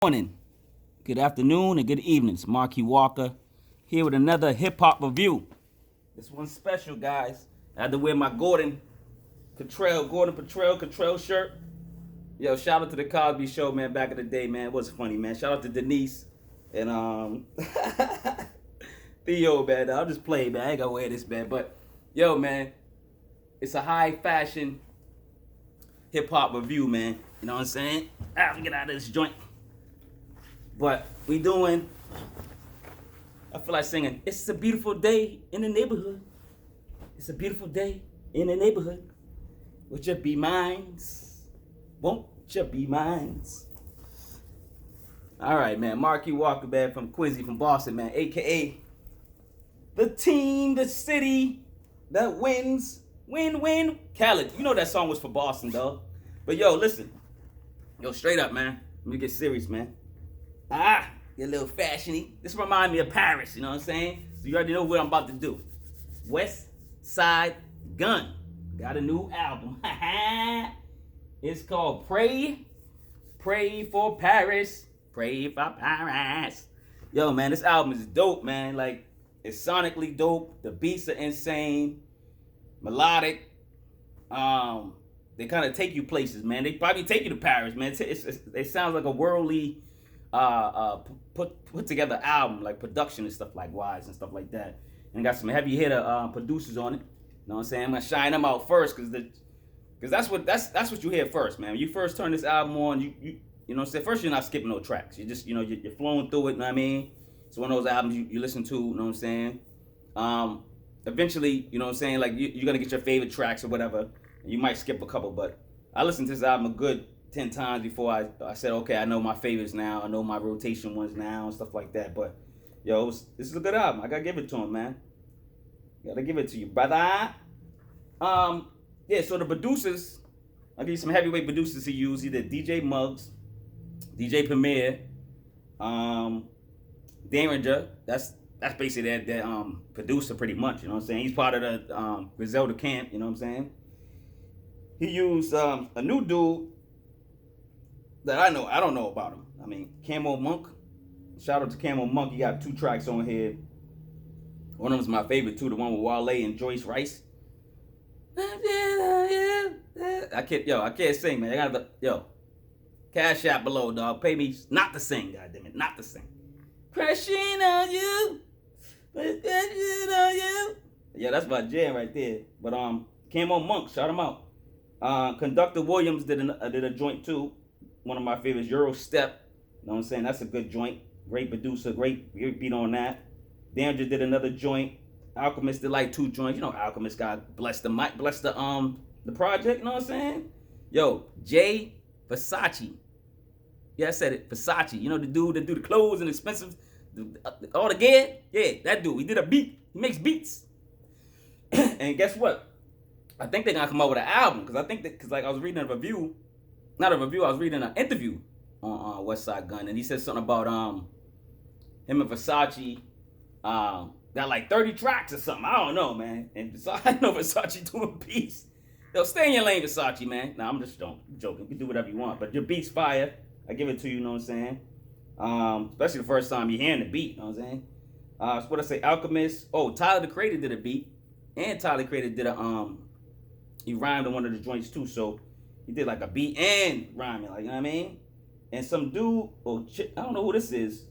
Morning, good afternoon, and good evening. It's Marquis Walker here with another hip hop review. This one's special, guys. I had to wear my Gordon Cottrell shirt. Yo, shout out to the Cosby Show, man. Back in the day, man, it was funny, man. Shout out to Denise and Theo, man. I'll just play, man. I ain't gonna wear this, man. But yo, man, it's a high fashion hip hop review, man. You know what I'm saying? Let me get out of this joint. But we doing, I feel like singing, it's a beautiful day in the neighborhood. It's a beautiful day in the neighborhood. Would you be mines? Won't you be mines? All right, man. Marquis Walker, man, from Quincy, from Boston, man. AKA the team, the city that wins. Win. Khaled, you know that song was for Boston, though. But yo, listen. Yo, straight up, man. Let me get serious, man. Get a little fashiony. This remind me of Paris, you know what I'm saying? So you already know what I'm about to do. Westside Gunn got a new album. It's called Pray for Paris. Pray for Paris. Yo, man, this album is dope, man. Like, it's sonically dope. The beats are insane. Melodic. They kind of take you places, man. They probably take you to Paris, man. It sounds like a worldly put together album, like production and stuff like wise and stuff like that, and got some heavy hitter producers on it. You know what I'm saying? I'm gonna shine them out first, cause that's what you hear first, man. When you first turn this album on, you know what I'm saying? First, you're not skipping no tracks. You just, you're flowing through it. You know what I mean? It's one of those albums you listen to. You know what I'm saying? Eventually, you know what I'm saying? Like you're gonna get your favorite tracks or whatever. And you might skip a couple, but I listened to this album a good 10 times before I said, okay, I know my favorites now. I know my rotation ones now and stuff like that. But, yo, this is a good album. I got to give it to him, man. Got to give it to you, brother. Yeah, so the producers, I'll give you some heavyweight producers he used. Either DJ Muggs, DJ Premier, Derringer. That's basically that producer pretty much, you know what I'm saying? He's part of the Griselda camp, you know what I'm saying? He used a new dude that I don't know about him. I mean, Camo Monk. Shout out to Camo Monk. He got 2 tracks on here. One of them's my favorite too, the one with Wale and Joyce Wrice. I can't sing, man. I got cash out below, dog. Pay me not to sing, goddammit, not to sing. Crashing on you. Yeah, that's my jam right there. But Camo Monk, shout him out. Conductor Williams did a joint too. One of my favorites, Euro Step. You know what I'm saying? That's a good joint. Great producer, great beat on that. Danger did another joint. Alchemist did like 2 joints. You know, Alchemist got bless the project. You know what I'm saying? Yo, Jay Versace. Yeah, I said it. Versace. You know the dude that do the clothes and expensive, all the gear. Yeah, that dude. He did a beat. He makes beats. And guess what? I think they're gonna come out with an album because like I was reading a review. Not a review, I was reading an interview on Westside Gunn, and he said something about him and Versace got like 30 tracks or something. I don't know, man. And I know Versace doing beats. Yo, stay in your lane, Versace, man. Nah, I'm just joking. You can do whatever you want, but your beat's fire. I give it to you, you know what I'm saying? Especially the first time you're hearing the beat, you know what I'm saying? So what I say, Alchemist. Oh, Tyler the Creator did a beat, and Tyler the Creator did he rhymed on one of the joints too, so he did like a beat and rhyming, like, you know what I mean? And some dude, I don't know who this is.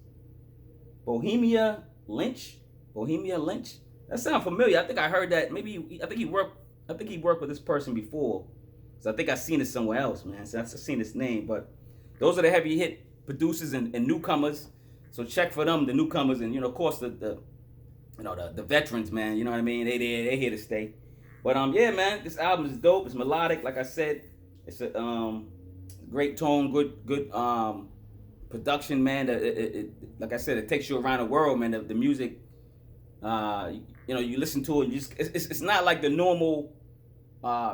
Bohemia Lynch. That sounds familiar. I think I heard that. I think he worked with this person before. So I think I've seen it somewhere else, man. So I've seen his name. But those are the heavy hit producers and newcomers. So check for them, the newcomers, and of course the veterans, man. You know what I mean? They here to stay. But yeah, man, this album is dope. It's melodic, like I said. It's a great tone, good production, man. Like I said, it takes you around the world, man. The music, you listen to it. It's not like the normal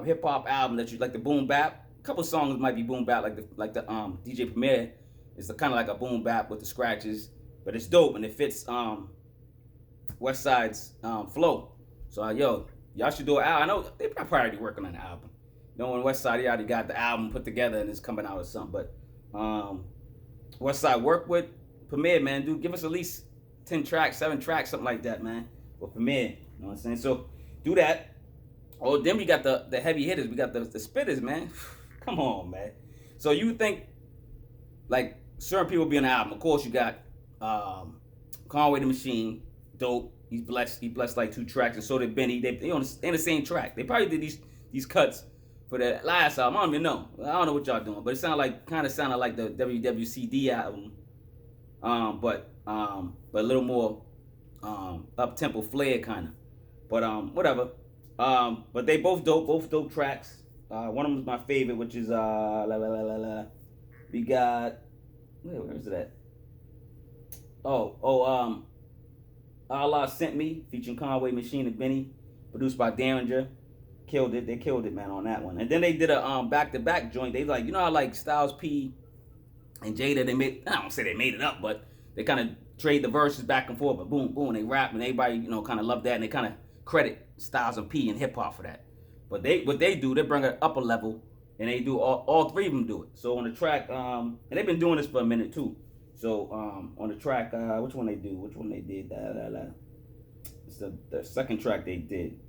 hip hop album that you like, the boom bap. A couple songs might be boom bap, like the DJ Premier. It's kind of like a boom bap with the scratches, but it's dope and it fits Westside's flow. So y'all should do an album. I know they probably already working on an album. Knowing Westside, he already got the album put together and it's coming out or something. But Westside work with Premier, man. Dude, give us at least 10 tracks, 7 tracks, something like that, man. For Premier. You know what I'm saying? So do that. Oh, then we got the heavy hitters. We got the spitters, man. Come on, man. So you think like certain people be on the album. Of course, you got Conway the Machine, dope. He's blessed. He blessed like 2 tracks, and so did Benny. They on the same track. They probably did these cuts for the last album. I don't even know. I don't know what y'all doing, but it kind of sounded like the WWCD album, but a little more up tempo flair kind of. But whatever. But they both dope tracks. One of them is my favorite, which is we got where is it at? Allah Sent Me, featuring Conway, Machine, and Benny, produced by Derringer. Killed it. They killed it, man, on that one. And then they did a back-to-back joint. They like, you know how like Styles P and Jada, I don't say they made it up, but they kind of trade the verses back and forth, but boom, boom, they rap, and everybody, kind of love that, and they kind of credit Styles and P and hip-hop for that. But what they do, they bring it up a level, and they do, all 3 of them do it. So on the track, and they've been doing this for a minute, too. So on the track, which one they do? Which one they did? It's the second track they did.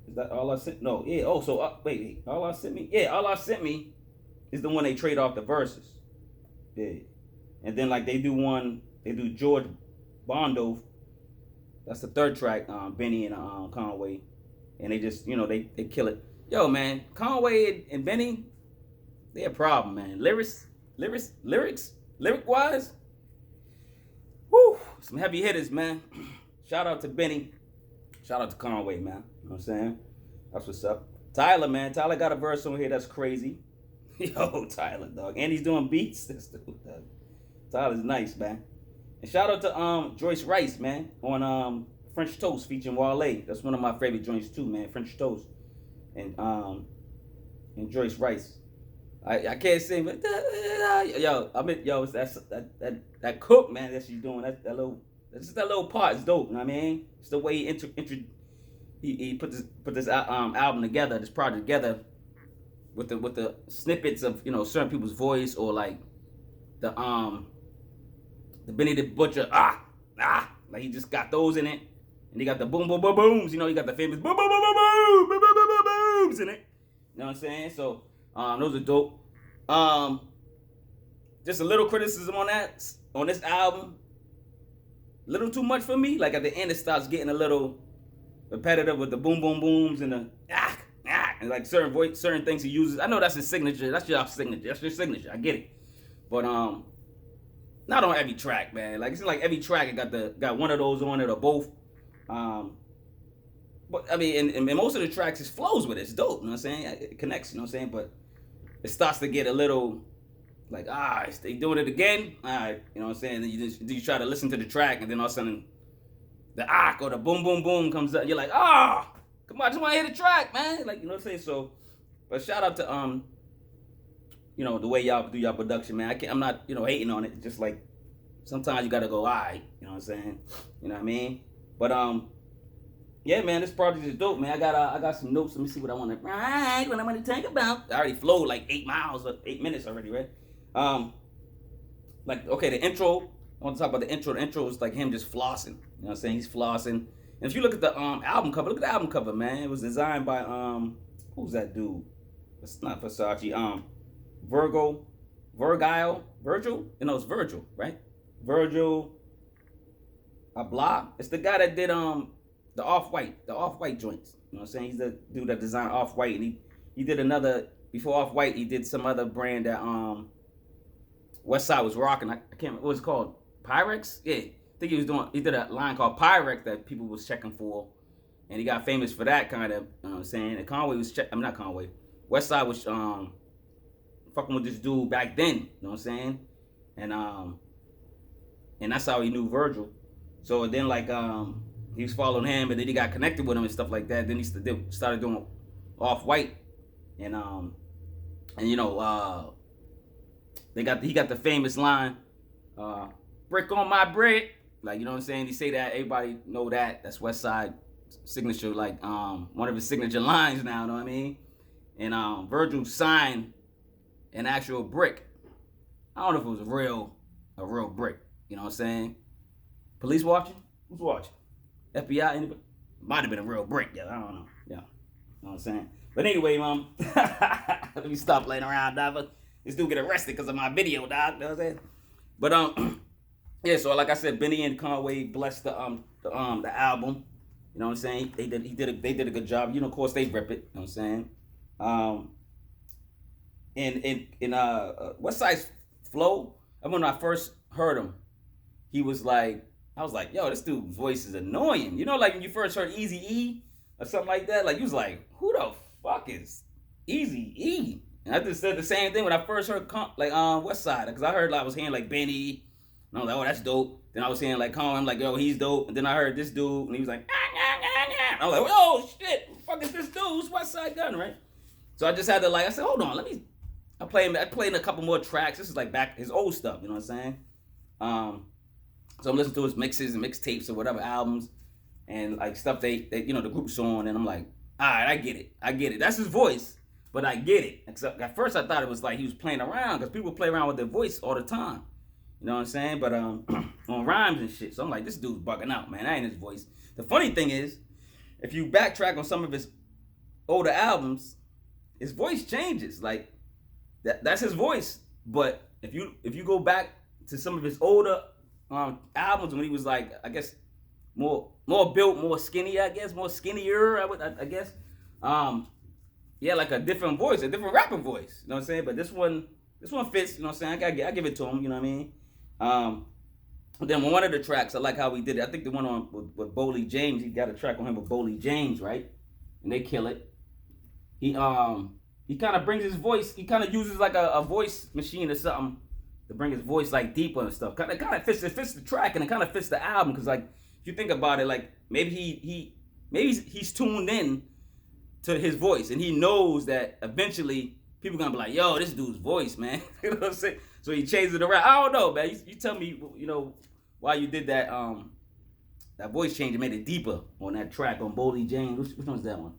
Is that All I Sent? No, yeah. Oh, so wait, All I Sent Me? Yeah, All I Sent Me is the one they trade off the verses. Yeah, and then like they do George Bondo. That's the third track. Benny and Conway, and they just they kill it. Yo, man, Conway and Benny, they a problem, man. Lyric-wise, whoo, some heavy hitters, man. Shout out to Benny. Shout out to Conway, man. You know what I'm saying? That's what's up. Tyler, man. Tyler got a verse on here that's crazy. Yo, Tyler, dog. And he's doing beats. This dude, dog. Tyler's nice, man. And shout out to Joyce Wrice, man, on French Toast featuring Wale. That's one of my favorite joints too, man. French Toast. And Joyce Wrice. I can't sing, but it's that cook, man, that she's doing. That's that little part is dope. You know what I mean? It's the way he put this album together, this project together, with the snippets of certain people's voice, or like the Benny the Butcher like he just got those in it, and he got the boom boom boom booms. He got the famous boom boom boom boom boom boom boom boom boom booms in it. You know what I'm saying? So those are dope. Just a little criticism on this album. A little too much for me. Like at the end, it starts getting a little repetitive with the boom boom booms and the and like certain things he uses. I know that's his signature. That's your signature. That's your signature. I get it. But not on every track, man. Like it's like every track it got one of those on it or both. But I mean, and most of the tracks, it flows with it. It's dope. You know what I'm saying? It connects. You know what I'm saying? But it starts to get a little like, they doing it again. All right, you know what I'm saying? Then you try to listen to the track, and then all of a sudden the or the boom boom boom comes up. You're like, come on, I just want to hear the track, man. Like, you know what I'm saying? So, but shout out to the way y'all do y'all production, man. I'm not hating on it. Just like sometimes you gotta go, all right, you know what I'm saying? You know what I mean? But yeah, man, this project is dope, man. I got some notes. Let me see what I want to talk about. I already flowed like 8 minutes already, right? Like, okay, the intro. I want to talk about the intro. The intro is like him just flossing. You know what I'm saying? He's flossing. And if you look at the album cover, look at the album cover, man. It was designed by who's that dude? It's not Versace. Virgil. No, it's Virgil, right? Virgil Abloh. It's the guy that did the off-white joints. You know what I'm saying? He's the dude that designed Off-White, and he did another before Off-White. He did some other brand that Westside was rocking. I can't remember what it's called. Pyrex? Yeah, I think he did a line called Pyrex that people was checking for, and he got famous for that kind of. You know what I'm saying? And Conway was not Conway. Westside was fucking with this dude back then. You know what I'm saying? And that's how he knew Virgil. So then like he was following him, and then he got connected with him and stuff like that. Then he started doing Off-White, and he got the famous line, "Brick on my brick." Like, you know what I'm saying? He say that, everybody know that. That's Westside signature, like one of his signature lines now. You know what I mean? And Virgil signed an actual brick. I don't know if it was real a real brick. You know what I'm saying? Police watching? Who's watching? FBI? Anybody? Might have been a real brick. Yeah, I don't know. Yeah. You know what I'm saying? But anyway, let me stop playing around, dog. This dude get arrested because of my video, dog. You know what I'm saying? But yeah. So like I said, Benny and Conway blessed the album. You know what I'm saying? They did a good job. You know, of course they rip it. You know what I'm saying? In Westside's flow, I remember when I first heard him, he was like, I was like, yo, this dude's voice is annoying. You know, like when you first heard Eazy-E or something like that, like you was like, who the fuck is Eazy-E? And I just said the same thing when I first heard Westside, because I heard I was hearing like Benny, and I was like, oh, that's dope. Then I was hearing like Conway, I'm like, yo, he's dope. And then I heard this dude, and he was like, I was like, oh shit, who the fuck is this dude? Who's Westside Gunn, right? So I just had to I said, hold on, I played a couple more tracks. This is like back his old stuff, you know what I'm saying? So I'm listening to his mixes and mixtapes or whatever albums, and like stuff they you know the group's on, and I'm like, all right, I get it. That's his voice, but I get it. Except at first I thought it was like he was playing around, because people play around with their voice all the time, you know what I'm saying? But on rhymes and shit, so I'm like, this dude's bugging out, man. That ain't his voice. The funny thing is, if you backtrack on some of his older albums, his voice changes. Like that's his voice. But if you go back to some of his older albums when he was like, I guess more built, more skinny, more skinnier, I guess. Yeah, like a different voice, a different rapping voice. You know what I'm saying? But this one fits. You know what I'm saying? I give it to him. You know what I mean? Then one of the tracks, I like how he did it. I think the one on with Boldy James, he got a track on him with Boldy James, right? And they kill it. He kind of brings his voice. He kind of uses like a voice machine or something to bring his voice like deeper and stuff. It kind of fits the track, and it kind of fits the album, because like if you think about it, like maybe he's tuned in to his voice, and he knows that eventually people gonna be like, yo, this dude's voice, man. You know what I'm saying? So he changes it around. I don't know, man. You tell me, you know, why you did that that voice change and made it deeper on that track on Boldy James. Which one's that one?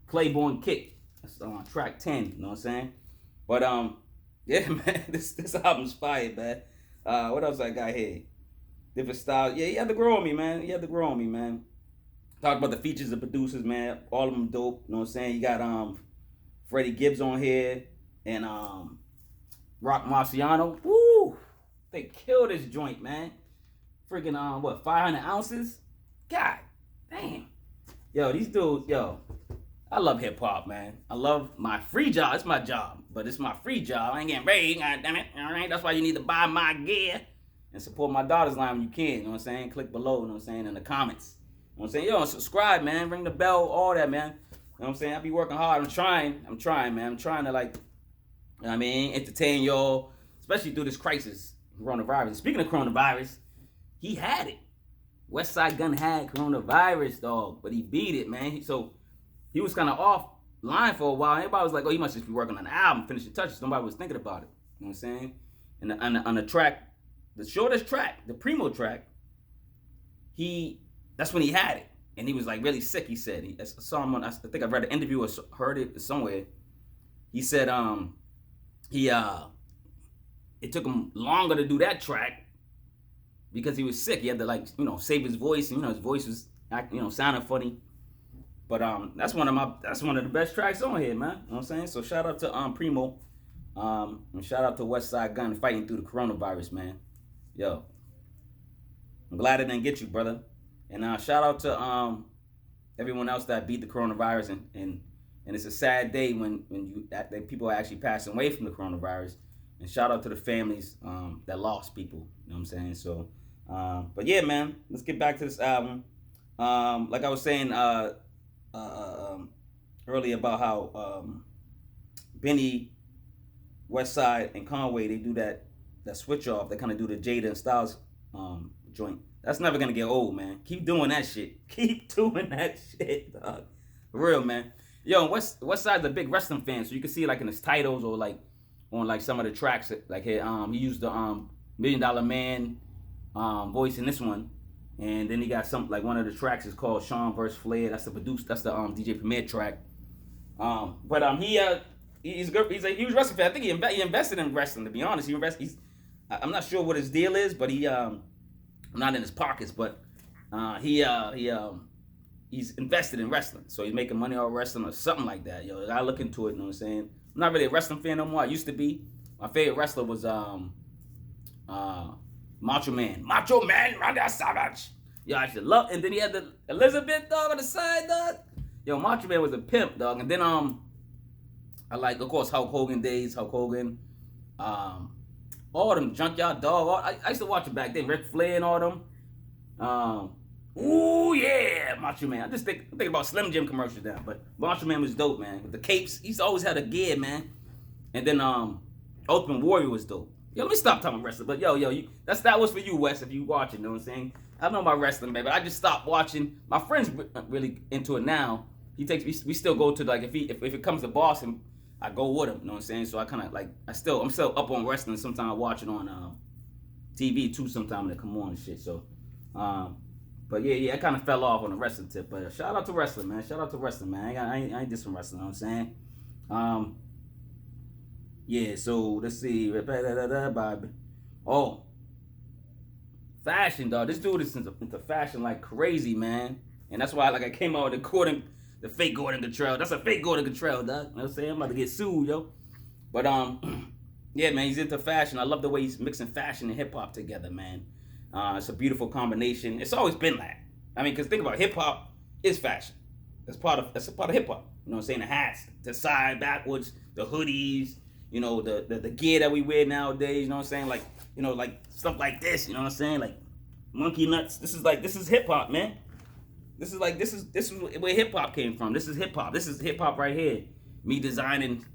Claybourne Kick. That's on track 10. You know what I'm saying? But yeah, man, this album's fire, man. What else I got here? Different styles. Yeah, he had to grow on me, man. Talk about the features of producers, man. All of them dope. You know what I'm saying? You got Freddie Gibbs on here and Rock Marciano. Woo! They killed this joint, man. Freaking 500 ounces? God damn. Yo, these dudes, I love hip hop, man. I love my free job. It's my job, but it's my free job. I ain't getting paid, god damn it. All right, that's why you need to buy my gear and support my daughter's line when you can. You know what I'm saying? Click below. You know what I'm saying? In the comments. You know what I'm saying? Subscribe, man. Ring the bell. All that, man. You know what I'm saying? I be working hard. I'm trying, man. I'm trying to like, you know what I mean, entertain y'all, especially through this crisis, coronavirus. Speaking of coronavirus, he had it. Westside Gunn had coronavirus, dog, but he beat it, man. So he was kind of offline for a while. Everybody was like, oh, he must just be working on the album, finishing touches. Nobody was thinking about it. You know what I'm saying? And on the track, the shortest track, the Primo track, that's when he had it. And he was like really sick, he said. I saw him on, I think I read an interview or heard it somewhere. He said it took him longer to do that track because he was sick. He had to save his voice, and his voice was sounding funny. But that's one of the best tracks on here, man. You know what I'm saying? So shout out to Primo, and shout out to Westside Gunn fighting through the coronavirus, man. Yo, I'm glad it didn't get you, brother. And shout out to everyone else that beat the coronavirus, and it's a sad day when people are actually passing away from the coronavirus. And shout out to the families that lost people. You know what I'm saying? So, but yeah, man, let's get back to this album. Like I was saying earlier about how Benny, Westside, and Conway, they do that switch off. They kind of do the Jada and Styles joint. That's never gonna get old, man. Keep doing that shit. Keep doing that shit, dog. For real, man. Yo, Westside's a big wrestling fan, so you can see like in his titles or like on like some of the tracks. Like he used the $1 Million Man voice in this one, and then he got some like one of the tracks is called Shawn vs. Flair. That's the DJ Premier track. But he's good. He's a huge wrestling fan. I think he invested in wrestling. To be honest, I'm not sure what his deal is, but he not in his pockets, but he's invested in wrestling, so he's making money off wrestling or something like that. Yo, I gotta look into it. You know what I'm saying? I'm not really a wrestling fan no more. I used to be. My favorite wrestler was Macho Man, Randy Savage. Yo, I should love. And then he had the Elizabeth dog on the side, dog. Yo, Macho Man was a pimp, dog. And then I like, of course, Hulk Hogan days, Hulk Hogan, all them Junkyard Dog. I used to watch it back then, Ric Flair and all them. Ooh yeah, Macho Man. I'm thinking about Slim Jim commercials now, but Macho Man was dope, man. With the capes, he's always had a gear, man. And then Ultimate Warrior was dope. Yo, let me stop talking about wrestling. But that was for you, Wes, if you watching. You know what I'm saying? I know about wrestling, man, but I just stopped watching. My friend's really into it now. We still go to, like, if it comes to Boston, I go with him. You know what I'm saying? So I kind of like I'm still up on wrestling. Sometimes watching on TV too. Sometimes they come on and shit. So, but yeah, I kind of fell off on the wrestling tip. But shout out to wrestling, man. Shout out to wrestling, man. I ain't did some wrestling. You know what I'm saying? Yeah, so let's see. Oh, fashion, dog. This dude is into fashion like crazy, man. And that's why, like, I came out with the fake Gordon Cottrell. That's a fake Gordon Cottrell, dog. You know what I'm saying? I'm about to get sued, yo. But yeah, man, he's into fashion. I love the way he's mixing fashion and hip hop together, man. It's a beautiful combination. It's always been that. I mean, because think about hip hop is fashion. That's a part of hip hop. You know what I'm saying? The hats, the side, backwards, the hoodies. You know, the gear that we wear nowadays, you know what I'm saying? Like, you know, like stuff like this, you know what I'm saying? Like monkey nuts. This is hip hop, man. This is where hip hop came from. This is hip hop. This is hip hop right here. Me designing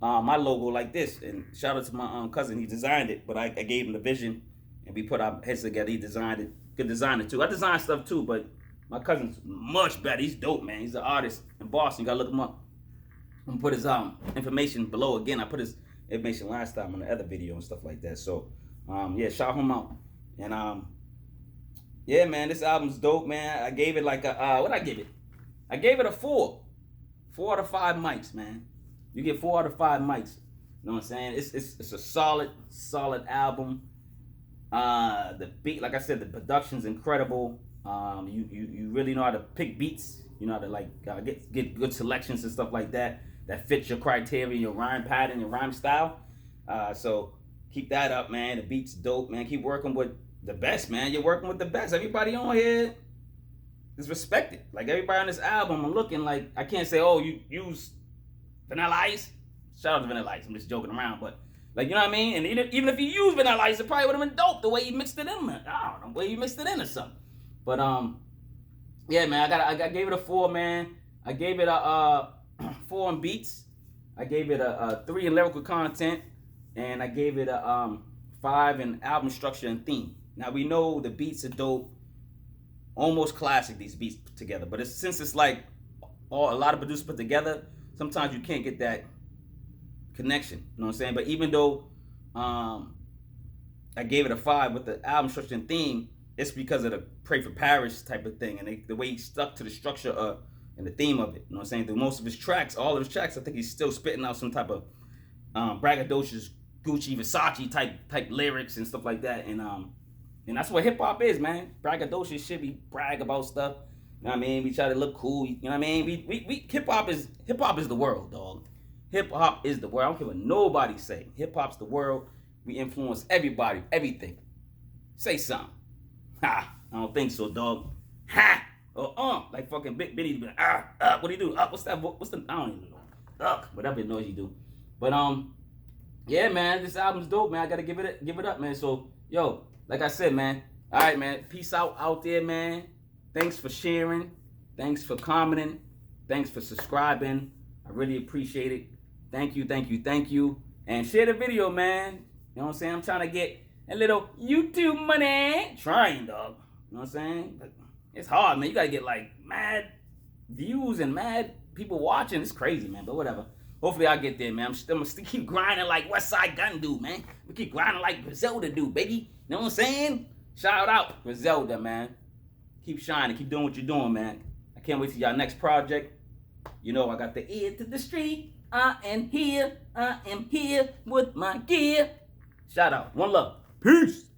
my logo like this. And shout out to my cousin, he designed it, but I gave him the vision and we put our heads together. He designed it. Good designer too. I design stuff too, but my cousin's much better. He's dope, man. He's an artist in Boston. You gotta look him up. I'm gonna put his information below again. I put his information last time on the other video and stuff like that. So yeah, shout him out. And yeah, man, this album's dope, man. I gave it like a what I give it? I gave it a 4. 4 out of 5 mics, man. You get 4 out of 5 mics. You know what I'm saying? It's a solid album. The beat, like I said, the production's incredible. You really know how to pick beats. You know how to like get good selections and stuff like that fits your criteria, your rhyme pattern, your rhyme style. So keep that up, man. The beat's dope, man. Keep working with the best, man. You're working with the best. Everybody on here is respected. Like everybody on this album, I'm looking like I can't say, oh, you use Vanilla Ice. Shout out to Vanilla Ice. I'm just joking around, but like, you know what I mean? And even if you use Vanilla Ice, it probably would have been dope the way you mixed it in. I don't know, the way you mixed it in or something. But yeah, man, I gave it a 4, man. I gave it a 4 in beats. I gave it a 3 in lyrical content, and I gave it a 5 in album structure and theme. Now we know the beats are dope, almost classic. These beats put together, but since it's like a lot of producers put together, sometimes you can't get that connection. You know what I'm saying? But even though I gave it a 5 with the album structure and theme, it's because of the Pray for Paris type of thing, and the way he stuck to the structure and the theme of it. You know what I'm saying? Through most of his tracks, all of his tracks, I think he's still spitting out some type of braggadocious, Gucci, Versace type lyrics and stuff like that. And that's what hip hop is, man. Braggadocious shit. We brag about stuff. You know what I mean? We try to look cool. You know what I mean? We hip hop is the world, dog. Hip hop is the world. I don't care what nobody say. Hip hop's the world. We influence everybody, everything. Say something. Ha! I don't think so, dog. Ha! Or like fucking Billie. What do you do? What's that? What's the? I don't even know. Whatever noise you do. But yeah, man, this album's dope, man. I gotta give it up, man. So yo, like I said, man. All right, man. Peace out there, man. Thanks for sharing. Thanks for commenting. Thanks for subscribing. I really appreciate it. Thank you. And share the video, man. You know what I'm saying? I'm trying to get a little YouTube money. Trying, dog. You know what I'm saying? But it's hard, man. You gotta get like mad views and mad people watching. It's crazy, man. But whatever. Hopefully I'll get there, man. I'm gonna still keep grinding like Westside Gunn do, man. We keep grinding like Griselda do, baby. You know what I'm saying? Shout out Griselda, man. Keep shining. Keep doing what you're doing, man. I can't wait till y'all next project. You know I got the ear to the street. I am here with my gear. Shout out. One love. Peace.